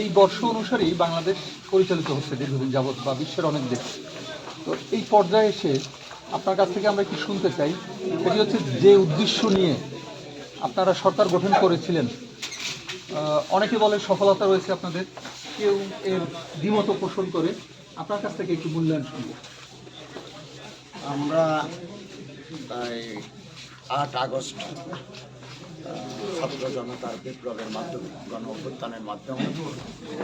এই বর্ষ অনুসারেই বাংলাদেশ পরিচালিত হচ্ছে দীর্ঘদিন যাবৎ বা বিশ্বের অনেক দেশ। তো এই পর্যায়ে এসে আপনার কাছ থেকে আমরা একটু শুনতে চাই, সেটি হচ্ছে যে উদ্দেশ্য নিয়ে আপনারা সরকার গঠন করেছিলেন। অনেকে বলে সফলতা রয়েছে আপনাদের, কেউ এর দ্বিমত পোষণ করে। আপনার কাছ থেকে একটু মূল্যায়ন শুনব। আমরা 8 আগস্ট ছাত্র জনতার বিপ্লবের মাধ্যমে, গণ অভ্যুত্থানের মাধ্যমে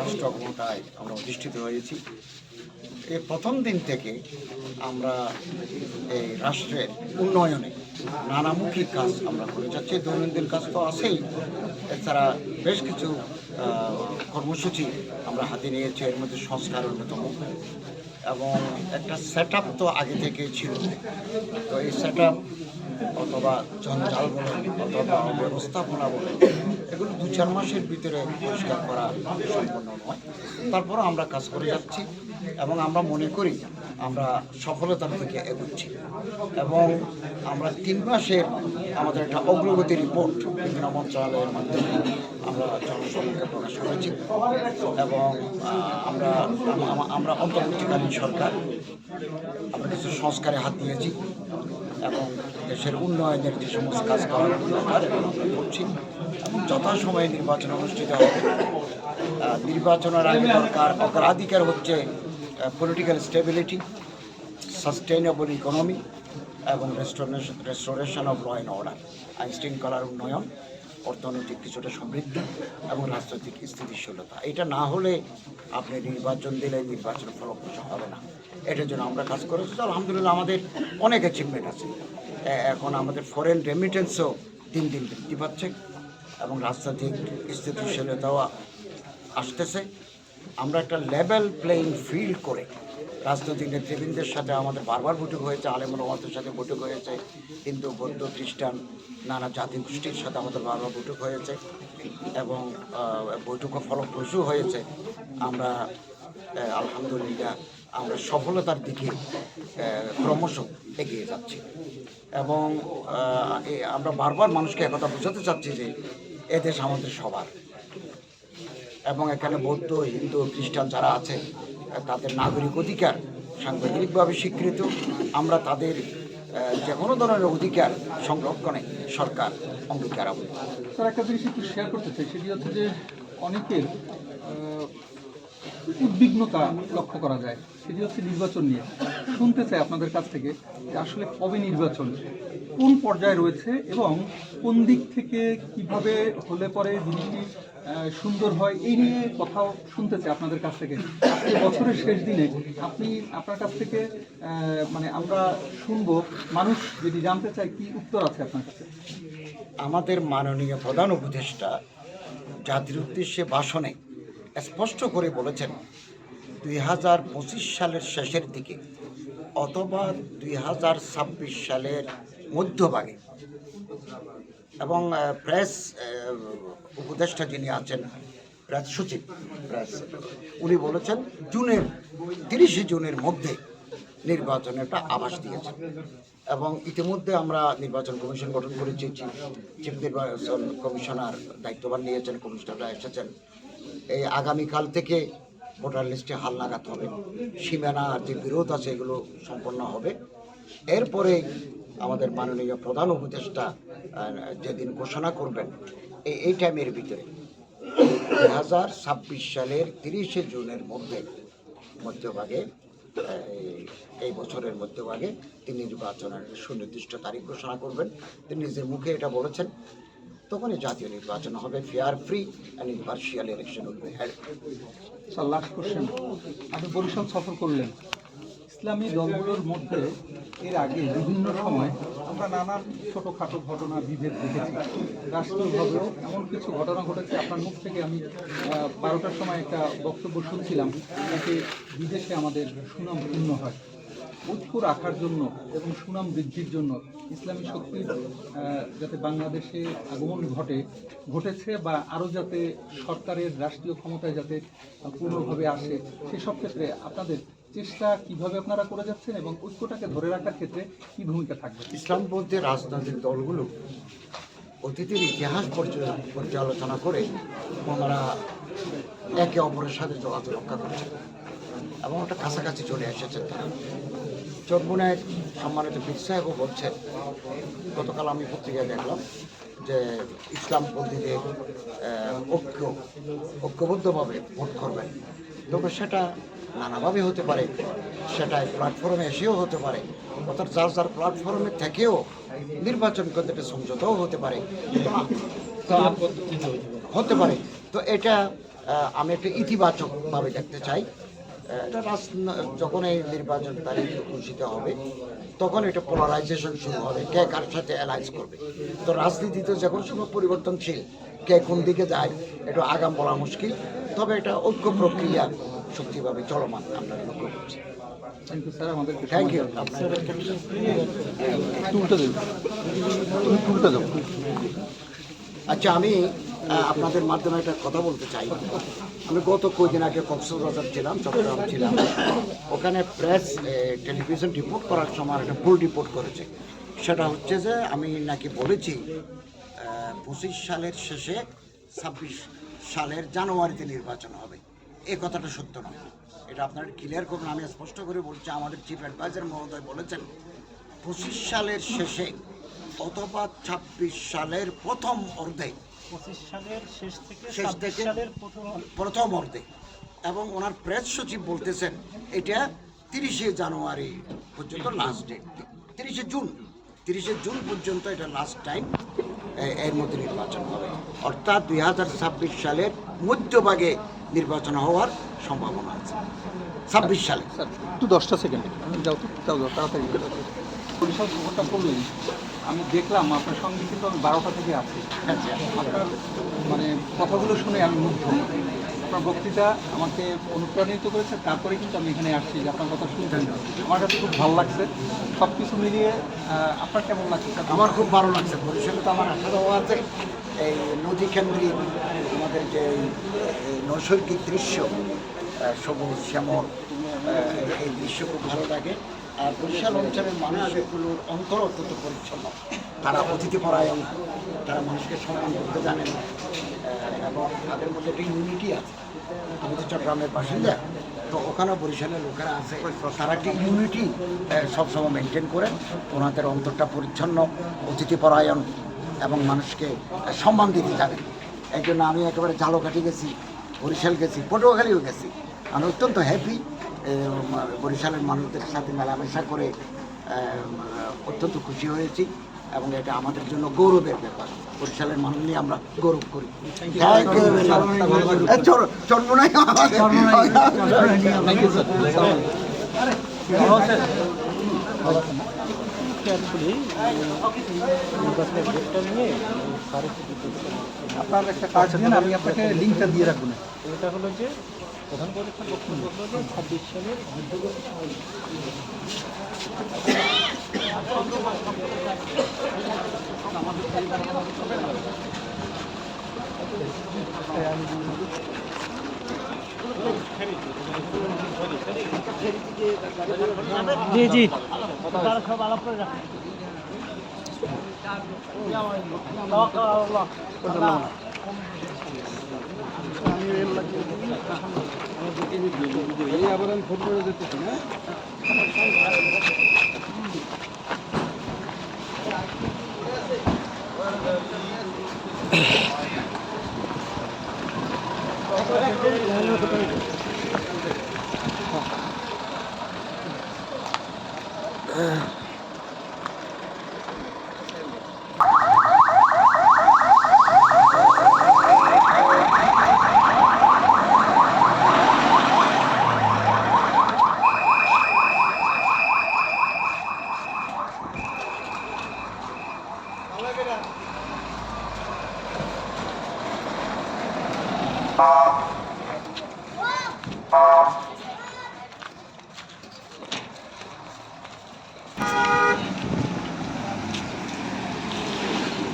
রাষ্ট্র ক্ষমতায় আমরা অধিষ্ঠিত হয়েছি। এই প্রথম দিন থেকে আমরা এই রাষ্ট্রের উন্নয়নে নানামুখী কাজ আমরা করে যাচ্ছি। দৈনন্দিন কাজ তো আছেই, এছাড়া বেশ কিছু কর্মসূচি আমরা হাতে নিয়েছি। এর মধ্যে সংস্কার অন্যতম, এবং একটা সেট আপ তো আগে থেকেই ছিল। তো এই সেট আপ অথবা জঞ্জাল বলে অথবা ব্যবস্থাপনা বলে, এগুলো 2-4 মাসের ভিতরে পরিষ্কার করা সম্পূর্ণ নয়। তারপরও আমরা কাজ করে যাচ্ছি এবং আমরা মনে করি আমরা সফলতার দিকে এগোচ্ছি। এবং আমরা 3 মাসের আমাদের একটা অগ্রগতি রিপোর্ট বিভিন্ন মন্ত্রণালয়ের মাধ্যমে আমরা জনসমক্ষে প্রকাশ করেছি। এবং আমরা অন্তর্বর্তীকালীন সরকার আমরা কিছু সংস্কারে হাত দিয়েছি এবং দেশের উন্নয়নের যে সমস্ত কাজ করার দরকার এগুলো আমরা করছি। এবং যথাসময়ে নির্বাচন অনুষ্ঠিত হবে। নির্বাচনের আগে দরকার অগ্রাধিকার হচ্ছে পলিটিক্যাল স্টেবিলিটি, সাস্টেইনেবল ইকোনমি এবং restoration of law and order, আইন শৃঙ্খলার উন্নয়ন, অর্থনৈতিক কিছুটা সমৃদ্ধি এবং রাজনৈতিক স্থিতিশীলতা। এটা না হলে আপনি নির্বাচন দিলে নির্বাচন ফলপ্রসূ হবে না। এটার জন্য আমরা কাজ করেছি। আলহামদুলিল্লাহ আমাদের অনেক অ্যাচিভমেন্ট আছে। এখন আমাদের ফরেন রেমিটেন্সও দিন দিন বৃদ্ধি পাচ্ছে এবং রাজনৈতিক স্থিতিশীলতাও আসতেছে। আমরা একটা লেভেল প্লেইং ফিল্ড করে রাজনৈতিক নেতৃবৃন্দের সাথে আমাদের বারবার বৈঠক হয়েছে, আলেম ওলামাদের সাথে বৈঠক হয়েছে, হিন্দু বৌদ্ধ খ্রিস্টান নানা জাতি গোষ্ঠীর সাথে আমাদের বারবার বৈঠক হয়েছে এবং বৈঠকও ফলপ্রসূ হয়েছে। আমরা আলহামদুলিল্লাহ আমরা সফলতার দিকে ক্রমশ এগিয়ে যাচ্ছি এবং আমরা বারবার মানুষকে একথা বোঝাতে চাচ্ছি যে এদেশ আমাদের সবার, এবং এখানে বৌদ্ধ হিন্দু খ্রিস্টান যারা আছে তাদের নাগরিক অধিকার সাংবিধানিকভাবে স্বীকৃত। আমরা তাদের যে কোনো ধরনের অধিকার সংরক্ষণে সরকার অঙ্গীকারাবদ্ধ। স্যার, একটা জিনিস একটু শেয়ার করতে চাই, সেটি হচ্ছে যে অনেকের উদ্বিগ্নতা লক্ষ্য করা যায়, সেটি হচ্ছে নির্বাচন নিয়ে। শুনতে চাই আপনাদের কাছ থেকে যে আসলে কবে নির্বাচন, কোন পর্যায়ে রয়েছে এবং কোন দিক থেকে কিভাবে হলে পরে জিনিসটি সুন্দর হয়, এই নিয়ে কথাও শুনতে চাই আপনাদের কাছ থেকে। আজকে বছরের শেষ দিনে আপনার কাছ থেকে মানে আমরা শুনবো, মানুষ যদি জানতে চায় কি উত্তর আছে আপনার কাছে। আমাদের মাননীয় প্রধান উপদেষ্টা জাতির উদ্দেশ্যে ভাষণে স্পষ্ট করে বলেছেন 2025 সালের শেষের দিকে অথবা 2026 সালের মধ্যভাগে, এবং প্রেস উপদেষ্টা যিনি আছেন, প্রেস সচিব, উনি বলেছেন 30 জুনের মধ্যে নির্বাচনের একটা আভাস দিয়েছেন। এবং ইতিমধ্যে আমরা নির্বাচন কমিশন গঠন করেছি। চিফ নির্বাচন কমিশনার দায়িত্বভার নিয়েছেন, কমিশনাররা এসেছেন। এই আগামীকাল থেকে ভোটার লিস্টে হালনাগাদ হবে, সীমানার যে বিরোধ আছে এগুলো সম্পন্ন হবে। এরপরে আমাদের মাননীয় প্রধান উপদেষ্টা যেদিন ঘোষণা করবেন এই টাইমের ভিতরে 2026 সালের 30 জুনের মধ্যভাগে, এই বছরের মধ্যভাগে তিনি নির্বাচনের সুনির্দিষ্ট তারিখ ঘোষণা করবেন। তিনি নিজের মুখে এটা বলেছেন। তখনই জাতীয় নির্বাচন হবে, fair, free and impartial election will be held. Sir, last question, আপনি বরিশাল সফর করলেন। ইসলামী দলগুলোর মধ্যে এর আগে বিভিন্ন সময় আমরা নানান ছোটোখাটো ঘটনা বিভেদ দেখেছি। রাষ্ট্রীয়ভাবেও এমন কিছু ঘটনা ঘটেছে। আপনার মুখ থেকে আমি 12টার সময় একটা বক্তব্য শুনছিলাম, যাতে বিদেশে আমাদের সুনাম পূর্ণ হয়। ঐক্য রাখার জন্য এবং সুনাম বৃদ্ধির জন্য ইসলামী শক্তির যাতে বাংলাদেশে আগমন ঘটেছে বা আরও যাতে সরকারের রাষ্ট্রীয় ক্ষমতায় যাতে পূর্ণভাবে আসে, সেসব ক্ষেত্রে আপনাদের চেষ্টা কিভাবে আপনারা করে যাচ্ছেন এবং ঐক্যটাকে ধরে রাখার ক্ষেত্রে কী ভূমিকা থাকবে? ইসলামপন্থী রাজনৈতিক দলগুলো অতীতের ইতিহাস পর্যালোচনা করে ওনারা একে অপরের সাথে যোগাযোগ রক্ষা করছে এবং ওটা কাছাকাছি চলে এসেছে তারা। চরমুনায় সম্মানিত পীর সাহেবও বলছেন, গতকাল আমি পত্রিকায় দেখলাম যে ইসলামপন্থীদের ঐক্যবদ্ধভাবে ভোট করবেন। তবে সেটা নানাভাবে হতে পারে, সেটা প্ল্যাটফর্মে এসেও হতে পারে, অর্থাৎ যার যার প্ল্যাটফর্মে থেকেও নির্বাচন করতে একটা সমঝোতাও হতে পারে, হতে পারে। তো এটা আমি একটা ইতিবাচকভাবে দেখতে চাই। এটা যখন এই নির্বাচন তারিখ ঘোষিত হবে তখন এটা পোলারাইজেশন শুরু হবে, কে কার সাথে অ্যালায়েন্স করবে। তো রাজনীতিতে যখন সময় পরিবর্তনশীল, কে কোন দিকে যায় এটা আগাম বলা মুশকিল। তবে এটা ঐক্য প্রক্রিয়া সত্যিভাবে চলমান আমরা লক্ষ্য করছি। থ্যাংক ইউ স্যার, আমাদেরকে থ্যাংক ইউ। তুলতে দেবো। আচ্ছা, আমি আপনাদের মাধ্যমে একটা কথা বলতে চাই। আমি গত কয়েকদিন আগে কক্সবাজার ছিলাম, চট্টগ্রাম ছিলাম। ওখানে প্রেস টেলিভিশন রিপোর্ট করার সময় একটা ভুল রিপোর্ট করেছে। সেটা হচ্ছে যে আমি নাকি বলেছি 25 সালের শেষে 26 সালের জানুয়ারিতে নির্বাচন হবে। এই কথাটা সত্য নয়, এটা আপনারা ক্লিয়ার করুন। আমি স্পষ্ট করে বলছি, আমাদের চিফ অ্যাডভাইজার মহোদয় বলেছেন 25 সালের শেষে অথবা 26 সালের প্রথম অর্ধে, 25 সালের শেষ থেকে শেষ 26 থেকে সালের প্রথম অর্ধে। এবং ওনার প্রেস সচিব বলতেছেন এটা 30শে জানুয়ারি পর্যন্ত লাস্ট ডেট, 30শে জুন পর্যন্ত এটা লাস্ট টাইম, এর মধ্যে নির্বাচন হবে। অর্থাৎ 2026 সালের মধ্যভাগে নির্বাচন হওয়ার সম্ভাবনা আছে 26 সালে। স্যার একটু 10টা সেকেন্ড যাও তো, যাও তাড়াতাড়ি। বরিশাল খবরটা করলেন, আমি দেখলাম আপনার সঙ্গে কিন্তু আমি 12টা থেকে আছি। আপনার মানে কথাগুলো শুনে আমি মুগ্ধ। আপনার বক্তৃতা আমাকে অনুপ্রাণিত করেছে, তারপরে কিন্তু আমি এখানে আসছি যে আপনার কথা শুনতেন। আমার কাছে খুব ভালো লাগছে। সব কিছু মিলিয়ে আপনার কেমন লাগছে? আমার খুব ভালো লাগছে। বরিশালে তো আমার আশা আছে এই নদী কেন্দ্রিক আমাদের যে নৈসর্গিক দৃশ্য, সবুজ শ্যামল, এই দৃশ্য খুব ভালো লাগে। আর বরিশাল অঞ্চলের মানুষগুলোর অন্তর অত্যন্ত পরিচ্ছন্ন, তারা অতিথিপরায়ণ, তারা মানুষকে সম্মান করতে জানেন এবং তাদের মধ্যে একটা ইউনিটি আছে। আমি তো চট্টগ্রামের বাসিন্দা, তো ওখানেও বরিশালের লোকেরা আছে, তারা একটা ইউনিটি সবসময় মেনটেন করেন। ওনাদের অন্তরটা পরিচ্ছন্ন, অতিথিপরায়ণ এবং মানুষকে সম্মান দিতে জানেন। এই জন্য আমি একেবারে ঝালকাঠি গেছি, বরিশাল গেছি, পটুয়াখালীও গেছি। আমি অত্যন্ত হ্যাপি বরিশালের মানুষদের সাথে মেলামেশা করে, অত্যন্ত খুশি হয়েছি এবং এটা আমাদের জন্য গৌরবের ব্যাপার। বরিশালের মানুষ নিয়ে আমরা গৌরব করি। আপনার একটা কাজ দিন, আমি আপনাকে লিঙ্কটা দিয়ে রাখবো না। এটা হলো যে প্রধান পরীক্ষার বক্তব্য হলো যে 26 সালের জি জি তারা সব আলাপ করে রাখেন। আবার আমি ফোন করে যেতেছি না।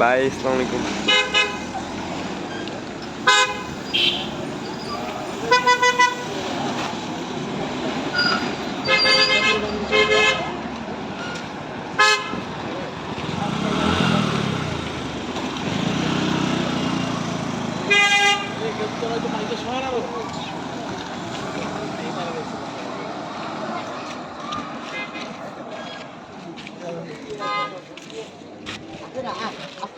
बाय अस्सलाम वालेकुम। চলে